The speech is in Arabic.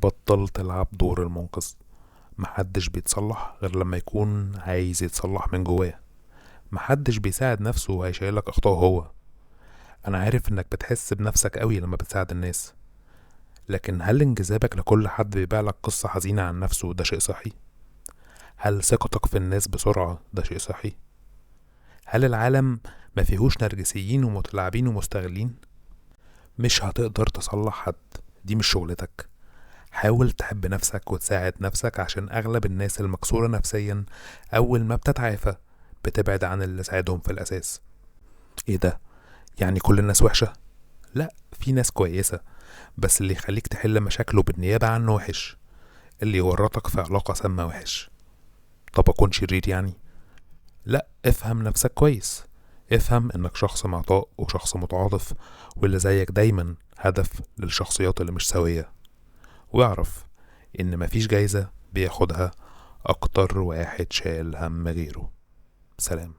بطل تلعب دور المنقذ. محدش بيتصلح غير لما يكون عايز يتصلح من جواه. محدش بيساعد نفسه وهيشيلك اخطائه هو. انا عارف انك بتحس بنفسك قوي لما بتساعد الناس، لكن هل انجذابك لكل حد بيبيعلك قصة حزينة عن نفسه ده شيء صحي؟ هل ثقتك في الناس بسرعة ده شيء صحي؟ هل العالم ما فيهوش نرجسيين ومتلاعبين ومستغلين؟ مش هتقدر تصلح حد، دي مش شغلتك. حاول تحب نفسك وتساعد نفسك، عشان اغلب الناس المكسورة نفسيا اول ما بتتعافى بتبعد عن اللي ساعدهم في الاساس. ايه ده؟ يعني كل الناس وحشة؟ لا، في ناس كويسة، بس اللي يخليك تحل مشاكله بالنيابة عنه وحش. اللي يورطك في علاقة سامة وحش. طب اكون شرير يعني؟ لا، افهم نفسك كويس. افهم انك شخص معطاء وشخص متعاطف، واللي زيك دايما هدف للشخصيات اللي مش سوية. واعرف ان مفيش جايزة بياخدها اكتر واحد شايل هم غيره. سلام.